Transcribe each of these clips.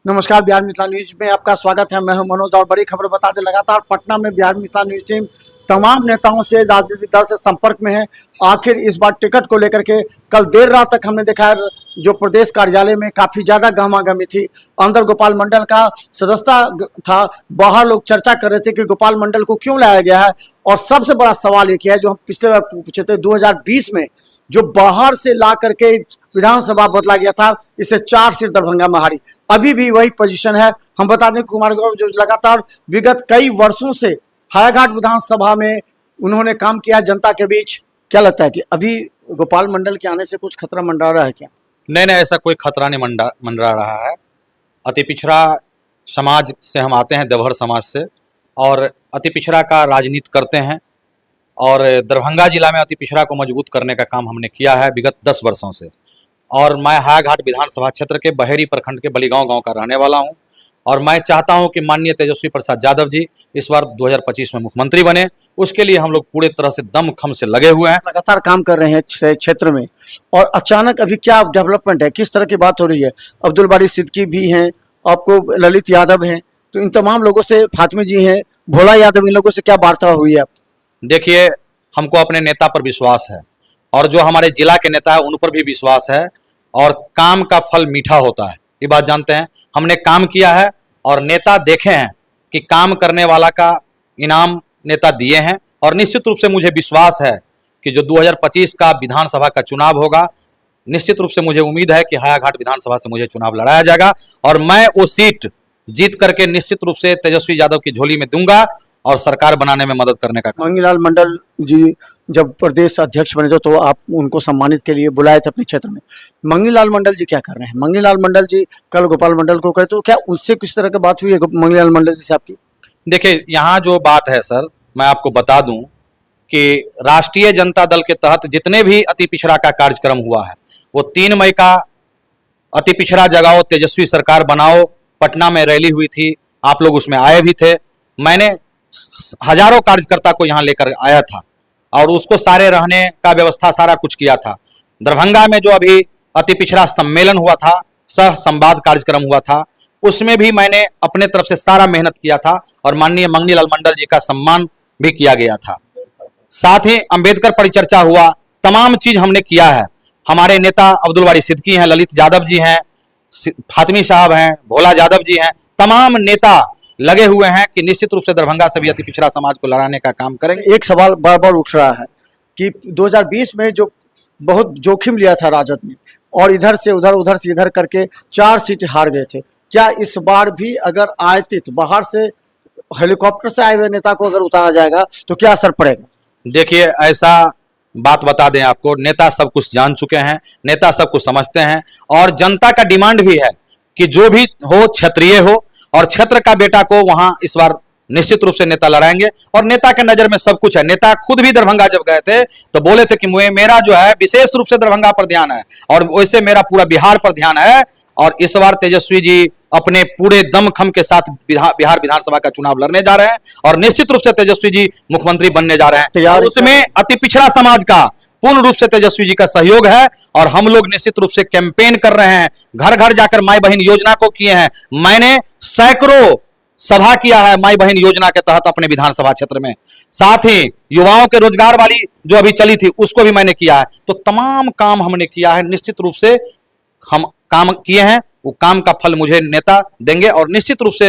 नमस्कार, बिहार मिथिला न्यूज में आपका स्वागत है। मैं हूं मनोज और बड़ी खबर बता दें, लगातार पटना में बिहार मिथिला न्यूज टीम तमाम नेताओं से, राजनीतिक दल से संपर्क में है। आखिर इस बार टिकट को लेकर के कल देर रात तक हमने देखा है जो प्रदेश कार्यालय में काफ़ी ज़्यादा गहमागहमी थी। अंदर गोपाल मंडल का सदस्यता था, बाहर लोग चर्चा कर रहे थे कि गोपाल मंडल को क्यों लाया गया है। और सबसे बड़ा सवाल एक है जो हम पिछले बार पूछे थे 2020 में, जो बाहर से ला करके विधानसभा बदला गया था, इससे 4 सीट दरभंगा में हारी। अभी भी वही पोजीशन है। हम बता दें कुमार गौरव जो लगातार विगत कई वर्षों से हायाघाट विधानसभा में उन्होंने काम किया जनता के बीच। क्या लगता है कि अभी गोपाल मंडल के आने से कुछ खतरा मंडरा रहा है क्या? नहीं, ऐसा कोई खतरा नहीं मंडरा रहा है। अति पिछड़ा समाज से हम आते हैं, देवहर समाज से, और अति पिछड़ा का राजनीति करते हैं। और दरभंगा जिला में अति पिछड़ा को मजबूत करने का काम हमने किया है विगत 10 वर्षों से। और मैं हायाघाट विधानसभा क्षेत्र के बहेरी प्रखंड के बलिगांव गांव का रहने वाला हूं। और मैं चाहता हूं कि माननीय तेजस्वी प्रसाद यादव जी इस बार 2025 में मुख्यमंत्री बने। उसके लिए हम लोग पूरे तरह से दमखम से लगे हुए हैं, लगातार काम कर रहे हैं क्षेत्र में। और अचानक अभी क्या डेवलपमेंट है, किस तरह की बात हो रही है? अब्दुल बारी सिद्दीकी भी हैं, आपको ललित यादव हैं, तो इन तमाम लोगों से, फातिमा जी हैं, भोला यादव, इन लोगों से क्या वार्ता हुई है आपकी? देखिए, हमको अपने नेता पर विश्वास है और जो हमारे जिला के नेता है उन पर भी विश्वास है। और काम का फल मीठा होता है, ये बात जानते हैं। हमने काम किया है और नेता देखे हैं कि काम करने वाला का इनाम नेता दिए हैं। और निश्चित रूप से मुझे विश्वास है कि जो 2025 का विधानसभा का चुनाव होगा, निश्चित रूप से मुझे उम्मीद है कि हायाघाट विधानसभा से मुझे चुनाव लड़ाया जाएगा और मैं वो सीट जीत करके निश्चित रूप से तेजस्वी यादव की झोली में दूंगा और सरकार बनाने में मदद करने का। मंगीलाल मंडल जी जब प्रदेश अध्यक्ष बने थे तो आप उनको सम्मानित के लिए बुलाए थे अपने क्षेत्र में। मंगीलाल मंडल जी क्या कर रहे हैं? मंगीलाल मंडल जी कल गोपाल मंडल को कहे, तो क्या उससे किस तरह की बात हुई है मंगीलाल मंडल जी से आपकी? देखिए, यहाँ जो बात है सर, मैं आपको बता दूं कि राष्ट्रीय जनता दल के तहत जितने भी अति पिछड़ा का कार्यक्रम हुआ है, वो 3 मई का अति पिछड़ा जगाओ तेजस्वी सरकार बनाओ पटना में रैली हुई थी। आप लोग उसमें आए भी थे। मैंने हजारों कार्यकर्ता को यहाँ लेकर आया था और उसको सारे रहने का व्यवस्था सारा कुछ किया था। दरभंगा में जो अभी अति पिछड़ा सम्मेलन हुआ था, सह संवाद कार्यक्रम हुआ था, उसमें भी मैंने अपने तरफ से सारा मेहनत किया था और माननीय मंगीलाल मंडल जी का सम्मान भी किया गया था। साथ ही अंबेडकर परिचर्चा हुआ, तमाम चीज हमने किया है। हमारे नेता अब्दुल बारी सिद्दीकी हैं, ललित यादव जी हैं, फातिमा साहब हैं, भोला यादव जी हैं, तमाम नेता लगे हुए हैं कि निश्चित रूप से दरभंगा से भी अति पिछड़ा समाज को लड़ाने का काम करेंगे। एक सवाल बार बार उठ रहा है कि 2020 में जो बहुत जोखिम लिया था राजद ने और इधर से उधर, उधर से इधर करके 4 सीट हार गए थे, क्या इस बार भी अगर आयतित बाहर से हेलीकॉप्टर से आए हुए नेता को अगर उतारा जाएगा तो क्या असर पड़ेगा? देखिए, ऐसा बात बता दें आपको, नेता सब कुछ जान चुके हैं, नेता सब कुछ समझते हैं और जनता का डिमांड भी है कि जो भी हो क्षेत्रीय हो और क्षेत्र का बेटा को वहां इस बार निश्चित रूप से नेता लड़ाएंगे। और नेता के नजर में सब कुछ है। नेता खुद भी दरभंगा जब गए थे तो बोले थे कि मेरा जो है विशेष रूप से दरभंगा पर ध्यान है और वैसे मेरा पूरा बिहार पर ध्यान है। और इस बार तेजस्वी जी अपने पूरे दमखम के साथ बिहार विधानसभा का चुनाव लड़ने जा रहे हैं और निश्चित रूप से तेजस्वी जी मुख्यमंत्री बनने जा रहे हैं। उसमें अति पिछड़ा समाज का पूर्ण रूप से तेजस्वी जी का सहयोग है और हम लोग निश्चित रूप से कैंपेन कर रहे हैं। घर घर जाकर माई बहन योजना को किए हैं। मैंने सैकड़ों सभा किया है माई बहन योजना के तहत अपने विधानसभा क्षेत्र में। साथ ही युवाओं के रोजगार वाली जो अभी चली थी उसको भी मैंने किया है। तो तमाम काम हमने किया है। निश्चित रूप से हम काम किए हैं, वो काम का फल मुझे नेता देंगे और निश्चित रूप से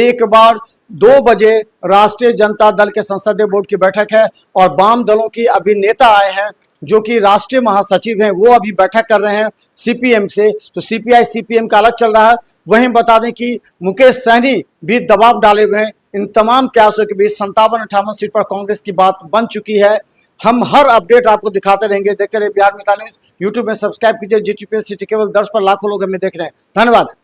एक बार 2 बजे राष्ट्रीय जनता दल के संसदीय बोर्ड की बैठक है और वाम दलों की अभी नेता आए हैं जो कि राष्ट्रीय महासचिव हैं, वो अभी बैठक कर रहे हैं सीपीएम से। तो सीपीआई सीपीएम का अलग चल रहा है। वहीं बता दें कि मुकेश सहनी भी दबाव डाले हुए हैं। इन तमाम प्रयासों के बीच 57-58 सीट पर कांग्रेस की बात बन चुकी है। हम हर अपडेट आपको दिखाते रहेंगे। देखते रहिए बिहार मिथिला न्यूज। यूट्यूब में सब्सक्राइब कीजिए। GTPS सिटी केवल 10 पर लाखों लोग हमें देख रहे हैं। धन्यवाद।